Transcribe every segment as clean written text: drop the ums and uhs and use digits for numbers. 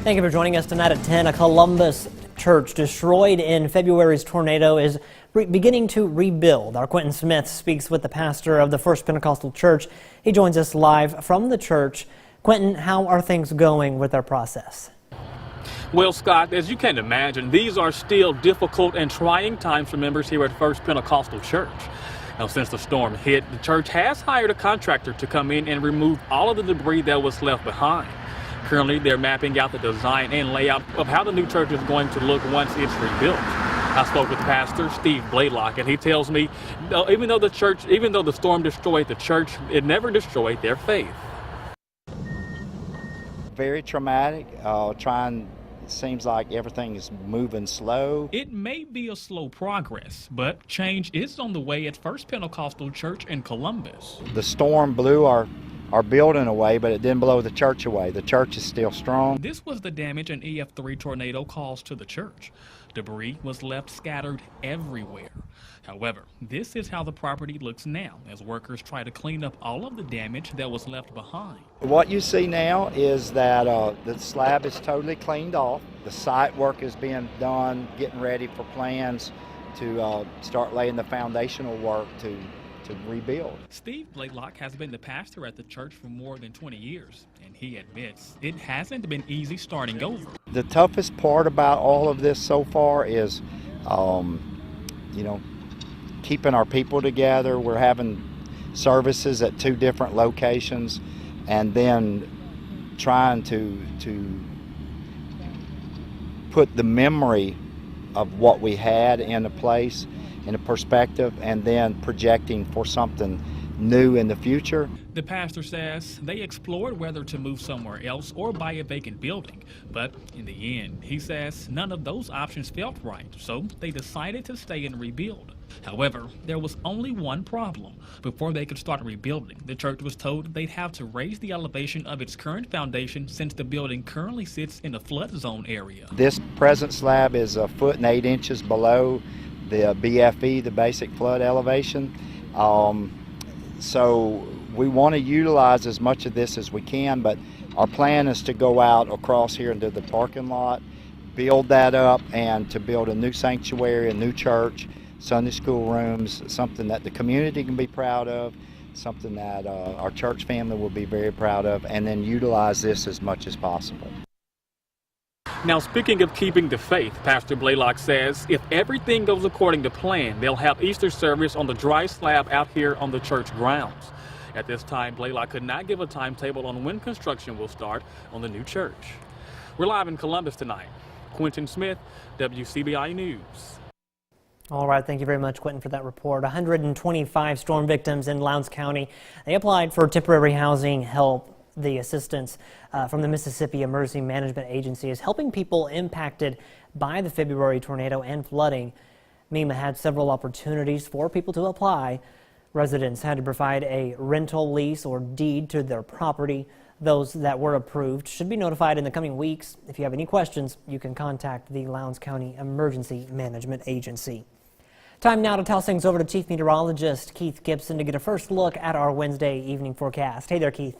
Thank you for joining us tonight at 10. A Columbus church destroyed in February's tornado is beginning to rebuild. Our Quentin Smith speaks with the pastor of the First Pentecostal Church. He joins us live from the church. Quentin, how are things going with our process? Well, Scott, as you can imagine, these are still difficult and trying times for members here at First Pentecostal Church. Now, since the storm hit, the church has hired a contractor to come in and remove all of the debris that was left behind. Currently, they're mapping out the design and layout of how the new church is going to look once it's rebuilt. I spoke with Pastor Steve Blaylock, and he tells me, even though the storm destroyed the church, it never destroyed their faith. Very traumatic. It seems like everything is moving slow. It may be a slow progress, but change is on the way at First Pentecostal Church in Columbus. The storm blew our building away, but it didn't blow the church away. The church is still strong. This was the damage an EF3 tornado caused to the church. Debris was left scattered everywhere. However, this is how the property looks now as workers try to clean up all of the damage that was left behind. What you see now is that the slab is totally cleaned off. The site work is being done, getting ready for plans to start laying the foundational work to rebuild. Steve Blaylock has been the pastor at the church for more than 20 years, and he admits it hasn't been easy starting over. The toughest part about all of this so far is, keeping our people together. We're having services at 2 different locations, and then trying to put the memory of what we had in a place, in a perspective, and then projecting for something new in the future. The pastor says they explored whether to move somewhere else or buy a vacant building, but in the end, he says none of those options felt right, so they decided to stay and rebuild. However, there was only one problem. Before they could start rebuilding, the church was told they'd have to raise the elevation of its current foundation since the building currently sits in a flood zone area. This present slab is 1 foot and 8 inches below the BFE, the basic flood elevation. So we want to utilize as much of this as we can, but our plan is to go out across here into the parking lot, build that up, and to build a new sanctuary, a new church, Sunday school rooms, something that the community can be proud of, something that our church family will be very proud of, and then utilize this as much as possible. Now, speaking of keeping the faith, Pastor Blaylock says if everything goes according to plan, they'll have Easter service on the dry slab out here on the church grounds. At this time, Blaylock could not give a timetable on when construction will start on the new church. We're live in Columbus tonight. Quentin Smith, WCBI News. All right, thank you very much, Quentin, for that report. 125 storm victims in Lowndes County. They applied for temporary housing help. The assistance from the Mississippi Emergency Management Agency is helping people impacted by the February tornado and flooding. MEMA had several opportunities for people to apply. Residents had to provide a rental lease or deed to their property. Those that were approved should be notified in the coming weeks. If you have any questions, you can contact the Lowndes County Emergency Management Agency. Time now to toss things over to Chief Meteorologist Keith Gibson to get a first look at our Wednesday evening forecast. Hey there, Keith.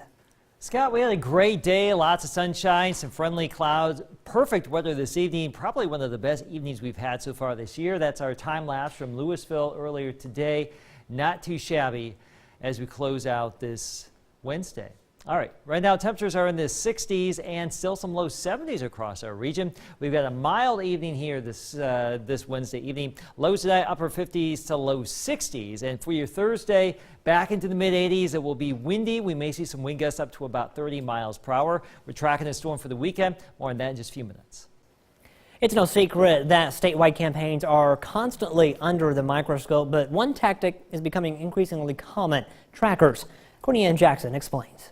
Scott, we had a great day, lots of sunshine, some friendly clouds, perfect weather this evening, probably one of the best evenings we've had so far this year. That's our time lapse from Louisville earlier today. Not too shabby as we close out this Wednesday. All right, right now temperatures are in the 60s and still some low 70s across our region. We've got a mild evening here this Wednesday evening. Lows tonight upper 50s to low 60s. And for your Thursday, back into the mid 80s. It will be windy. We may see some wind gusts up to about 30 miles per hour. We're tracking the storm for the weekend. More on that in just a few minutes. It's no secret that statewide campaigns are constantly under the microscope, but one tactic is becoming increasingly common: trackers. Courtney Ann Jackson explains.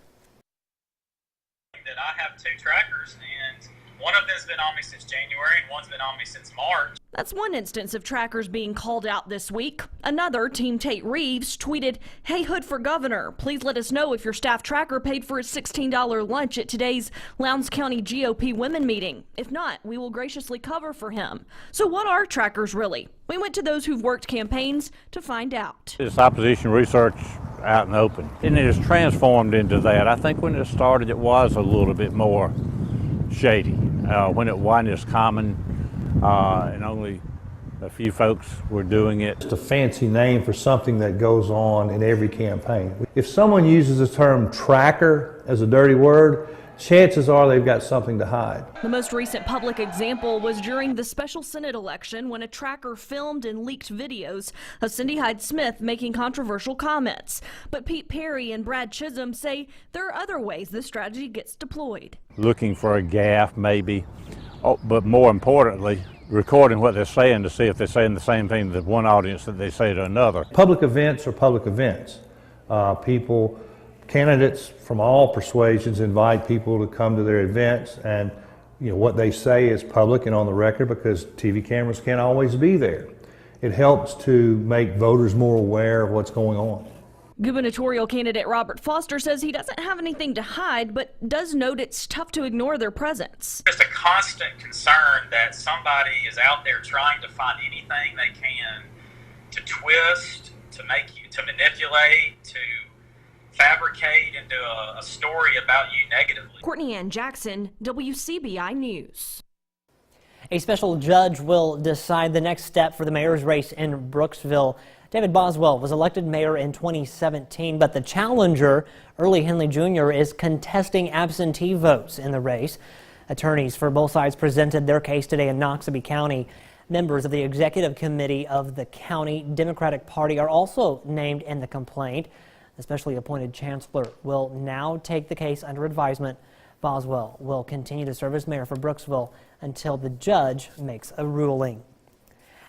I have 2 trackers, and one of them's been on me since January and one's been on me since March. That's one instance of trackers being called out this week. Another, Team Tate Reeves, tweeted, "Hey Hood for Governor, please let us know if your staff tracker paid for his $16 lunch at today's Lowndes County GOP women meeting. If not, we will graciously cover for him." So what are trackers really? We went to those who've worked campaigns to find out. It's opposition research out in the open, and it has transformed into that. I think when it started, it was a little bit more shady. when it wasn't as common and only a few folks were doing it. It's a fancy name for something that goes on in every campaign. If someone uses the term tracker as a dirty word, chances are they've got something to hide. The most recent public example was during the special Senate election when a tracker filmed and leaked videos of Cindy Hyde-Smith making controversial comments. But Pete Perry and Brad Chisholm say there are other ways this strategy gets deployed. Looking for a gaffe maybe, but more importantly, recording what they're saying to see if they're saying the same thing to one audience that they say to another. Public events are public events. Candidates from all persuasions invite people to come to their events, and what they say is public and on the record because TV cameras can't always be there. It helps to make voters more aware of what's going on. Gubernatorial candidate Robert Foster says he doesn't have anything to hide, but does note it's tough to ignore their presence. Just a constant concern that somebody is out there trying to find anything they can to twist, to manipulate, to fabricate into a story about you negatively. Courtney Ann Jackson, WCBI News. A special judge will decide the next step for the mayor's race in Brooksville. David Boswell was elected mayor in 2017, but the challenger, Early Henley Jr., is contesting absentee votes in the race. Attorneys for both sides presented their case today in Noxubee County. Members of the executive committee of the county Democratic Party are also named in the complaint. The specially appointed chancellor will now take the case under advisement. Boswell will continue to serve as mayor for Brooksville until the judge makes a ruling.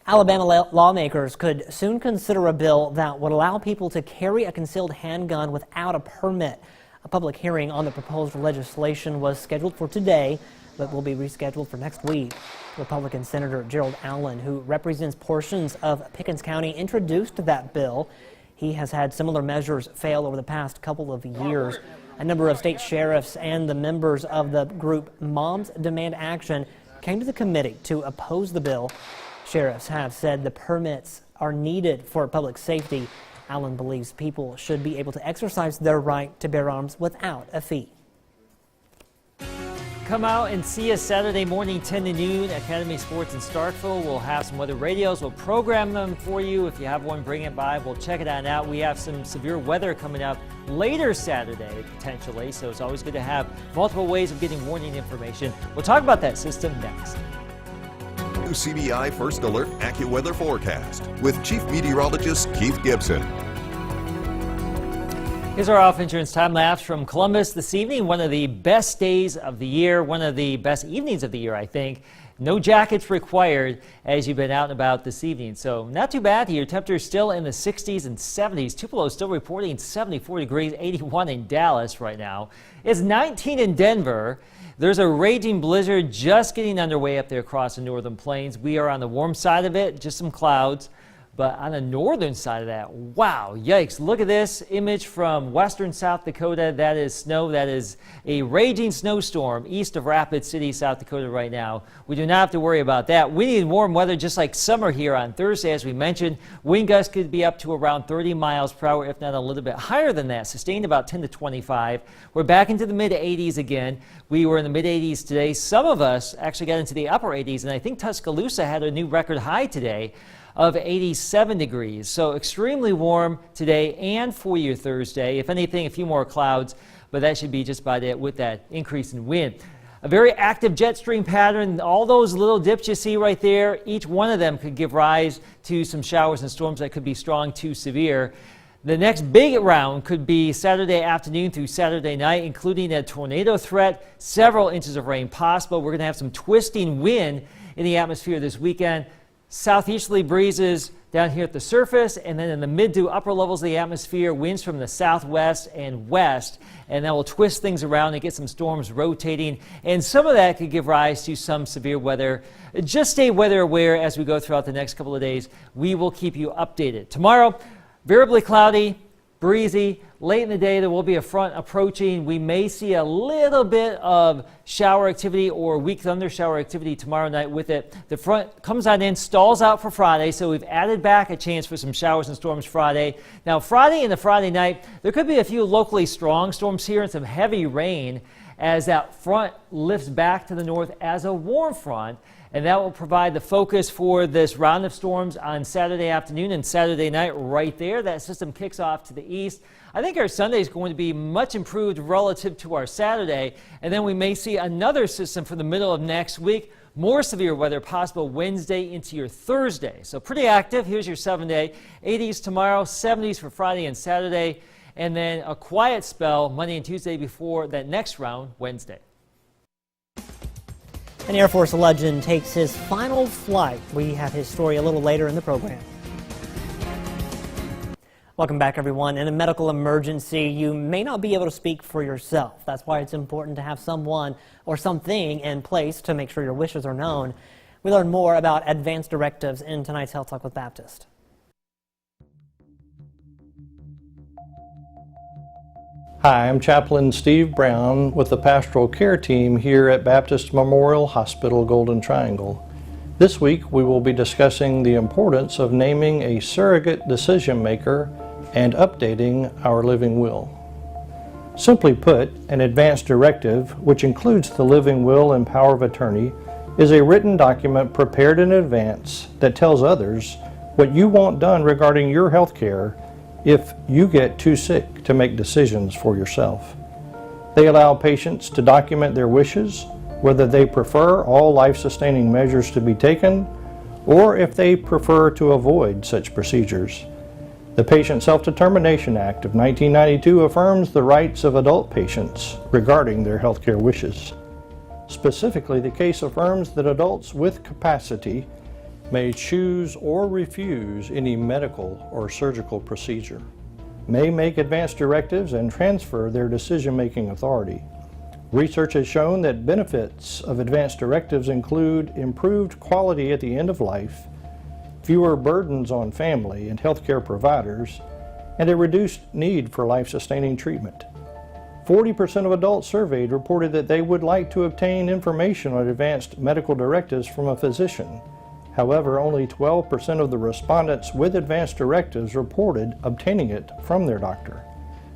Alabama lawmakers could soon consider a bill that would allow people to carry a concealed handgun without a permit. A public hearing on the proposed legislation was scheduled for today, but will be rescheduled for next week. Republican Senator Gerald Allen, who represents portions of Pickens County, introduced that bill. He has had similar measures fail over the past couple of years. A number of state sheriffs and the members of the group Moms Demand Action came to the committee to oppose the bill. Sheriffs have said the permits are needed for public safety. Allen believes people should be able to exercise their right to bear arms without a fee. Come out and see us Saturday morning, 10 to noon, Academy Sports in Starkville. We'll have some weather radios. We'll program them for you. If you have one, bring it by. We'll check it out. We have some severe weather coming up later Saturday, potentially, so it's always good to have multiple ways of getting warning information. We'll talk about that system next. WCBI First Alert AccuWeather Forecast with Chief Meteorologist Keith Gibson. Here's our off insurance time lapse from Columbus this evening. One of the best days of the year, one of the best evenings of the year, I think. No jackets required as you've been out and about this evening. So not too bad here. Temperatures still in the 60s and 70s. Tupelo still reporting 74 degrees, 81 in Dallas right now. It's 19 in Denver. There's a raging blizzard just getting underway up there across the northern plains. We are on the warm side of it, just some clouds. But on the northern side of that, wow, yikes. Look at this image from western South Dakota. That is snow. That is a raging snowstorm east of Rapid City, South Dakota right now. We do not have to worry about that. We need warm weather just like summer here on Thursday, as we mentioned. Wind gusts could be up to around 30 miles per hour, if not a little bit higher than that, sustained about 10 to 25. We're back into the mid-80s again. We were in the mid-80s today. Some of us actually got into the upper 80s, and I think Tuscaloosa had a new record high today of 87 degrees. So extremely warm today and for your Thursday. If anything, a few more clouds, but that should be just about it with that increase in wind. A very active jet stream pattern. All those little dips you see right there, each one of them could give rise to some showers and storms that could be strong to severe. The next big round could be Saturday afternoon through Saturday night, including a tornado threat, several inches of rain possible. We're going to have some twisting wind in the atmosphere this weekend. Southeasterly breezes down here at the surface, and then in the mid to upper levels of the atmosphere, winds from the southwest and west, and that will twist things around and get some storms rotating, and some of that could give rise to some severe weather. Just stay weather aware as we go throughout the next couple of days. We will keep you updated. Tomorrow, variably cloudy, breezy. Late in the day, there will be a front approaching. We may see a little bit of shower activity or weak thunder shower activity tomorrow night with it. The front comes on in, stalls out for Friday, so we've added back a chance for some showers and storms Friday. Now, Friday and the Friday night, there could be a few locally strong storms here and some heavy rain as that front lifts back to the north as a warm front, and that will provide the focus for this round of storms on Saturday afternoon and Saturday night right there. That system kicks off to the east. I think our Sunday is going to be much improved relative to our Saturday, and then we may see another system for the middle of next week. More severe weather possible Wednesday into your Thursday. So pretty active. Here's your 7-day. 80s tomorrow, 70s for Friday and Saturday, and then a quiet spell Monday and Tuesday before that next round Wednesday. An Air Force legend takes his final flight. We have his story a little later in the program. Welcome back, everyone. In a medical emergency, you may not be able to speak for yourself. That's why it's important to have someone or something in place to make sure your wishes are known. We learn more about advanced directives in tonight's Health Talk with Baptist. Hi, I'm Chaplain Steve Brown with the Pastoral Care Team here at Baptist Memorial Hospital Golden Triangle. This week we will be discussing the importance of naming a surrogate decision maker and updating our living will. Simply put, an advanced directive, which includes the living will and power of attorney, is a written document prepared in advance that tells others what you want done regarding your health care if you get too sick to make decisions for yourself. They allow patients to document their wishes, whether they prefer all life-sustaining measures to be taken, or if they prefer to avoid such procedures. The Patient Self-Determination Act of 1992 affirms the rights of adult patients regarding their healthcare wishes. Specifically, the case affirms that adults with capacity may choose or refuse any medical or surgical procedure, may make advanced directives and transfer their decision-making authority. Research has shown that benefits of advanced directives include improved quality at the end of life, fewer burdens on family and healthcare providers, and a reduced need for life-sustaining treatment. 40% of adults surveyed reported that they would like to obtain information on advanced medical directives from a physician. However, only 12% of the respondents with advanced directives reported obtaining it from their doctor.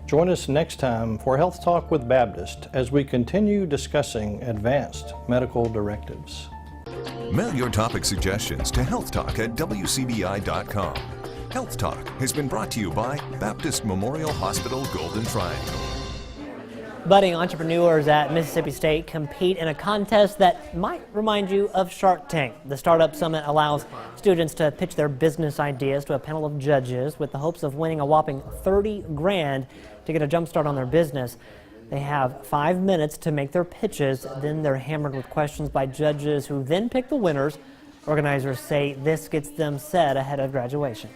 Join us next time for Health Talk with Baptist as we continue discussing advanced medical directives. Mail your topic suggestions to healthtalk@wcbi.com. Health Talk has been brought to you by Baptist Memorial Hospital Golden Triangle. Budding entrepreneurs at Mississippi State compete in a contest that might remind you of Shark Tank. The Startup Summit allows students to pitch their business ideas to a panel of judges with the hopes of winning a whopping $30 grand to get a jump start on their business. They have 5 minutes to make their pitches, then they're hammered with questions by judges who then pick the winners. Organizers say this gets them set ahead of graduation.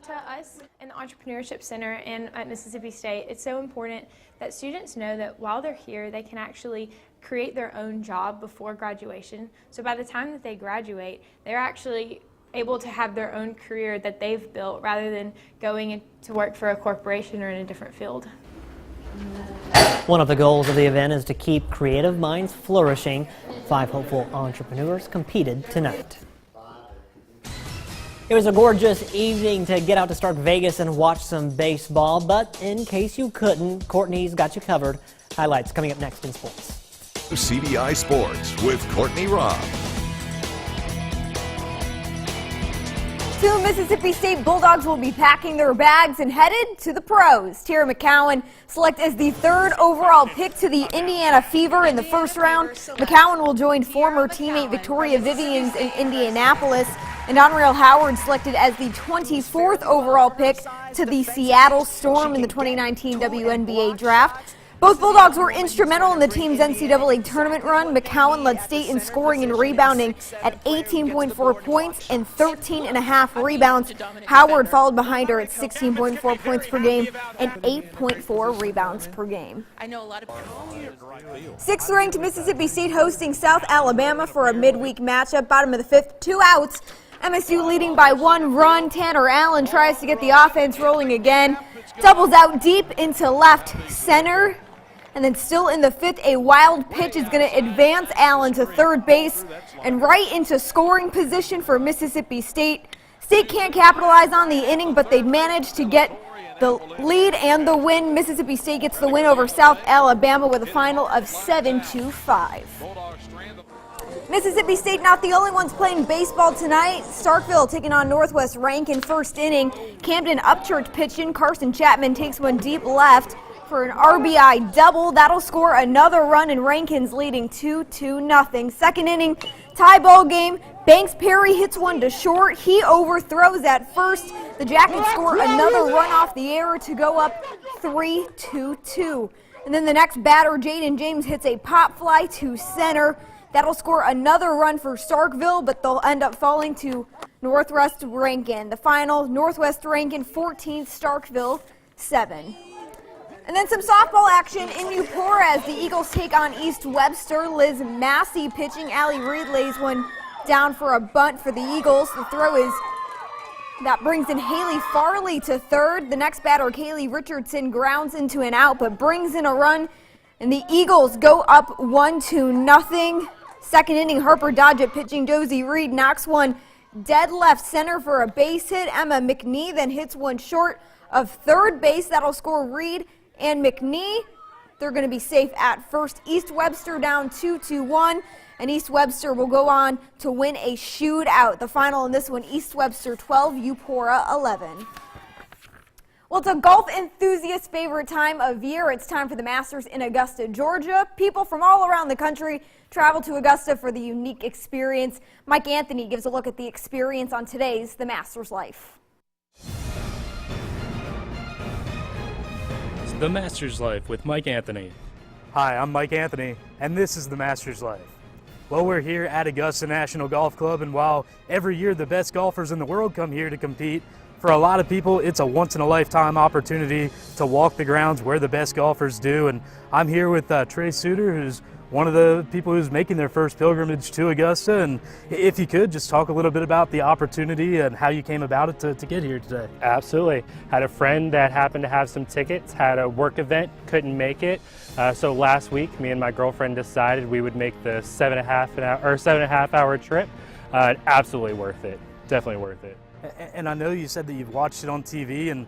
To us in the Entrepreneurship Center and at Mississippi State, it's so important that students know that while they're here, they can actually create their own job before graduation. So by the time that they graduate, they're actually able to have their own career that they've built rather than going to work for a corporation or in a different field. One of the goals of the event is to keep creative minds flourishing. 5 hopeful entrepreneurs competed tonight. It was a gorgeous evening to get out to Stark Vegas and watch some baseball, but in case you couldn't, Courtney's got you covered. Highlights coming up next in sports. WCBI Sports with Courtney Robb. 2 Mississippi State Bulldogs will be packing their bags and headed to the pros. Tara McCowan selected as the 3rd overall pick to the Indiana Fever in the first round. McCowan will join former teammate Victoria Vivians in Indianapolis. And Donrell Howard selected as the 24th overall pick to the Seattle Storm in the 2019 WNBA draft. Both Bulldogs were instrumental in the team's NCAA tournament run. McCowan led state in scoring and rebounding at 18.4 points and 13.5 rebounds. Howard followed behind her at 16.4 points per game and 8.4 rebounds per game. 6th ranked Mississippi State hosting South Alabama for a midweek matchup. Bottom of the 5th, 2 outs. MSU leading by 1 run. Tanner Allen tries to get the offense rolling again. Doubles out deep into left center. And then still in the 5th, a wild pitch is going to advance Allen to third base and right into scoring position for Mississippi State. State can't capitalize on the inning, but they managed to get the lead and the win. Mississippi State gets the win over South Alabama with a final of 7-5. Mississippi State not the only ones playing baseball tonight. Starkville taking on Northwest Rankin first inning. Camden Upchurch pitching. Carson Chapman takes one deep left for an RBI double. That'll score another run, and Rankin's leading 2-0. Second inning, tie ball game. Banks Perry hits one to short. He overthrows at first. The Jackets score another run off the error to go up 3-2. And then the next batter, Jaden James, hits a pop fly to center. That'll score another run for Starkville, but they'll end up falling to Northwest Rankin. The final, Northwest Rankin 14, Starkville 7. And then some softball action in Eupora as the Eagles take on East Webster. Liz Massey pitching. Allie Reed lays one down for a bunt for the Eagles. The throw is, that brings in Haley Farley to third. The next batter, Kaylee Richardson, grounds into an out but brings in a run. And the Eagles go up 1-0. Second inning, Harper Dodgett pitching. Josie Reed knocks one dead left center for a base hit. Emma McNee then hits one short of third base. That'll score Reed and McNee. They're going to be safe at first. East Webster down 2-1, and East Webster will go on to win a shootout. The final in this one, East Webster 12, Eupora 11. Well, it's a golf enthusiast's favorite time of year. It's time for the Masters in Augusta, Georgia. People from all around the country travel to Augusta for the unique experience. Mike Anthony gives a look at the experience on today's The Masters Life. The Masters Life with Mike Anthony. Hi, I'm Mike Anthony, and this is The Masters Life. Well, we're here at Augusta National Golf Club, and while every year the best golfers in the world come here to compete, for a lot of people it's a once-in-a-lifetime opportunity to walk the grounds where the best golfers do. And I'm here with Trey Suter, who's one of the people who's making their first pilgrimage to Augusta. And if you could just talk a little bit about the opportunity and how you came about it to get here today. Absolutely. Had a friend that happened to have some tickets, had a work event, couldn't make it. So last week, me and my girlfriend decided we would make the 7.5 hour trip. Absolutely worth it. Definitely worth it. And I know you said that you've watched it on TV, and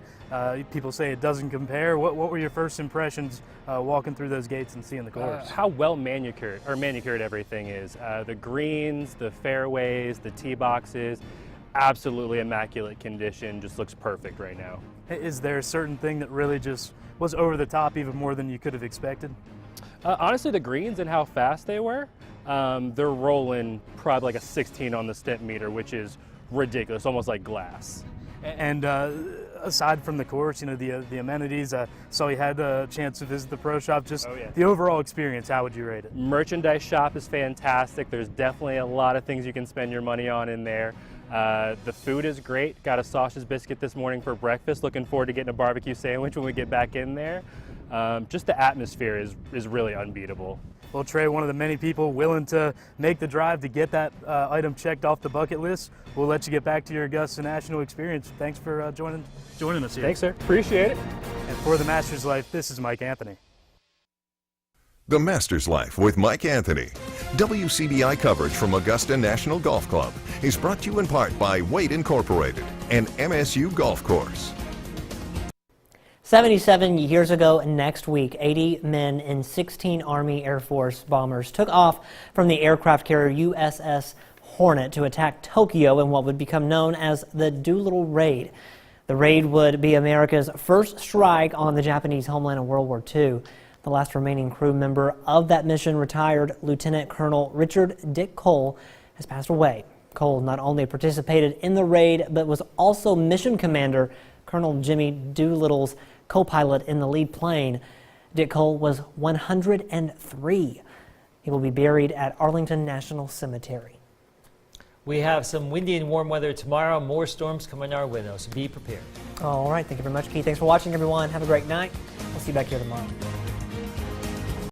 people say it doesn't compare. What were your first impressions walking through those gates and seeing the course? How well manicured everything is. The greens, the fairways, the tee boxes, absolutely immaculate condition. Just looks perfect right now. Is there a certain thing that really just was over the top, even more than you could have expected? Honestly, the greens and how fast they were. They're rolling probably like a 16 on the stent meter, which is ridiculous, almost like glass. And aside from the course, you know, the amenities, so you had a chance to visit the pro shop, just the overall experience, how would you rate it? Merchandise shop is fantastic. There's definitely a lot of things you can spend your money on in there. The food is great. Got a sausage biscuit this morning for breakfast. Looking forward to getting a barbecue sandwich when we get back in there. Just the atmosphere is really unbeatable. Well, Trey, one of the many people willing to make the drive to get that item checked off the bucket list. We'll let you get back to your Augusta National experience. Thanks for joining us here. Thanks, sir. Appreciate it. And for The Masters Life, this is Mike Anthony. The Masters Life with Mike Anthony. WCBI coverage from Augusta National Golf Club is brought to you in part by Wade Incorporated and MSU Golf Course. 77 years ago next week, 80 men in 16 Army Air Force bombers took off from the aircraft carrier USS Hornet to attack Tokyo in what would become known as the Doolittle Raid. The raid would be America's first strike on the Japanese homeland in World War II. The last remaining crew member of that mission, retired Lieutenant Colonel Richard Dick Cole, has passed away. Cole not only participated in the raid, but was also mission commander, Colonel Jimmy Doolittle's co-pilot in the lead plane. Dick Cole was 103. He will be buried at Arlington National Cemetery. We have some windy and warm weather tomorrow. More storms coming our way, so be prepared. All right, thank you very much, Keith. Thanks for watching, everyone. Have a great night. We'll see you back here tomorrow.